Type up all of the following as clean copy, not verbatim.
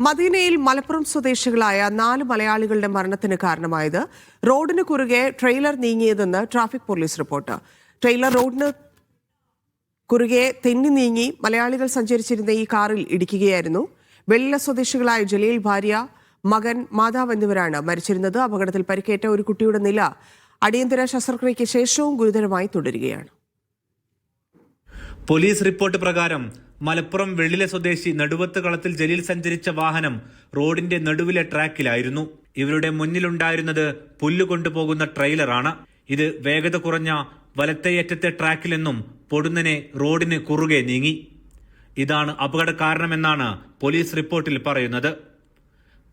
മദീനയിൽ മലപ്പുറം സ്വദേശികളായ 4 മലയാളികളുടെ മരണത്തിന് കാരണമായത് റോഡിന് കുറുകെ ട്രെയിലർ നീങ്ങിയതെന്ന് ട്രാഫിക് പോലീസ് റിപ്പോർട്ട്. ട്രെയിലർ റോഡിന് കുറുകെ തെന്നി നീങ്ങി മലയാളികൾ സഞ്ചരിച്ചിരുന്ന ഈ കാറിൽ ഇടിക്കുകയായിരുന്നു. വെള്ളില സ്വദേശികളായ ജലീൽ, ഭാര്യ, മകൻ, മാതാവ് എന്നിവരാണ് മരിച്ചിരുന്നത്. അപകടത്തിൽ പരിക്കേറ്റ ഒരു കുട്ടിയുടെ നില അടിയന്തര ശസ്ത്രക്രിയയ്ക്ക് ശേഷവും ഗുരുതരമായി തുടരുകയാണ്. പോലീസ് റിപ്പോർട്ട് പ്രകാരം മലപ്പുറം വെള്ളില സ്വദേശി നടുവത്ത് കളത്തിൽ ജലീൽ സഞ്ചരിച്ച വാഹനം റോഡിന്റെ നടുവിലെ ട്രാക്കിലായിരുന്നു. ഇവരുടെ മുന്നിലുണ്ടായിരുന്നത് പുല്ല് കൊണ്ടുപോകുന്ന ട്രെയിലറാണ്. ഇത് വേഗത കുറഞ്ഞ വലത്തേയറ്റത്തെ ട്രാക്കിൽ നിന്നും പൊടുന്നനെ റോഡിന് കുറുകെ നീങ്ങി. ഇതാണ് അപകട കാരണമെന്നാണ് പോലീസ് റിപ്പോർട്ടിൽ പറയുന്നത്.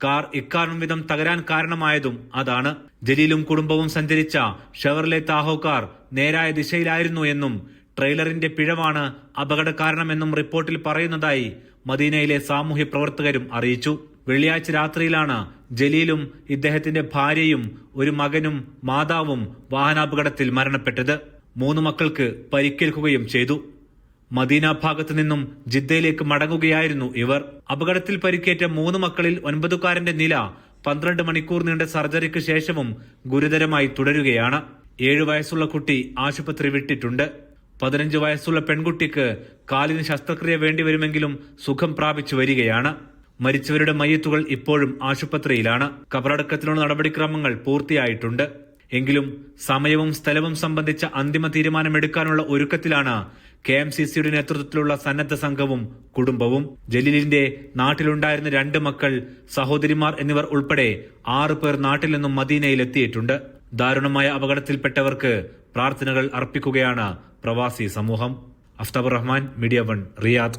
കാർ ഇക്കാരണം വിധം തകരാൻ കാരണമായതും അതാണ്. ജലീലും കുടുംബവും സഞ്ചരിച്ച ഷെവർലെ താഹോ കാർ നേരായ ദിശയിലായിരുന്നു എന്നും ട്രെയിലറിന്റെ പിഴവാണ് അപകട കാരണമെന്നും റിപ്പോർട്ടിൽ പറയുന്നതായി മദീനയിലെ സാമൂഹ്യ പ്രവർത്തകരും അറിയിച്ചു. വെള്ളിയാഴ്ച രാത്രിയിലാണ് ജലീലും ഇദ്ദേഹത്തിന്റെ ഭാര്യയും ഒരു മകനും മാതാവും വാഹനാപകടത്തിൽ മരണപ്പെട്ടത്. 3 മക്കൾക്ക് പരിക്കേൽക്കുകയും ചെയ്തു. മദീന ഭാഗത്തു നിന്നും ജിദ്ദയിലേക്ക് മടങ്ങുകയായിരുന്നു ഇവർ. അപകടത്തിൽ പരിക്കേറ്റ 3 മക്കളിൽ 9കാരന്റെ നില 12 മണിക്കൂർ നീണ്ട സർജറിക്ക് ശേഷവും ഗുരുതരമായി തുടരുകയാണ്. 7 വയസ്സുള്ള കുട്ടി ആശുപത്രി വിട്ടിട്ടുണ്ട്. 15 വയസ്സുള്ള പെൺകുട്ടിക്ക് കാലിന് ശസ്ത്രക്രിയ വേണ്ടിവരുമെങ്കിലും സുഖം പ്രാപിച്ചു വരികയാണ്. മരിച്ചവരുടെ മയ്യത്തുകൾ ഇപ്പോഴും ആശുപത്രിയിലാണ്. കബറടക്കത്തിനുള്ള നടപടിക്രമങ്ങൾ പൂർത്തിയായിട്ടുണ്ട്. എങ്കിലും സമയവും സ്ഥലവും സംബന്ധിച്ച അന്തിമ തീരുമാനമെടുക്കാനുള്ള ഒരുക്കത്തിലാണ് KMCCയുടെ നേതൃത്വത്തിലുള്ള സന്നദ്ധ സംഘവും കുടുംബവും. ജലീലിന്റെ നാട്ടിലുണ്ടായിരുന്ന 2 മക്കൾ, സഹോദരിമാർ എന്നിവർ ഉൾപ്പെടെ 6 പേർ നാട്ടിൽ നിന്നും മദീനയിലെത്തിയിട്ടുണ്ട്. ദാരുണമായ അപകടത്തിൽപ്പെട്ടവർക്ക് പ്രാർത്ഥനകൾ അർപ്പിക്കുകയാണ് പ്രവാസി സമൂഹം. Aftab Rahman, media 1, Riyadh.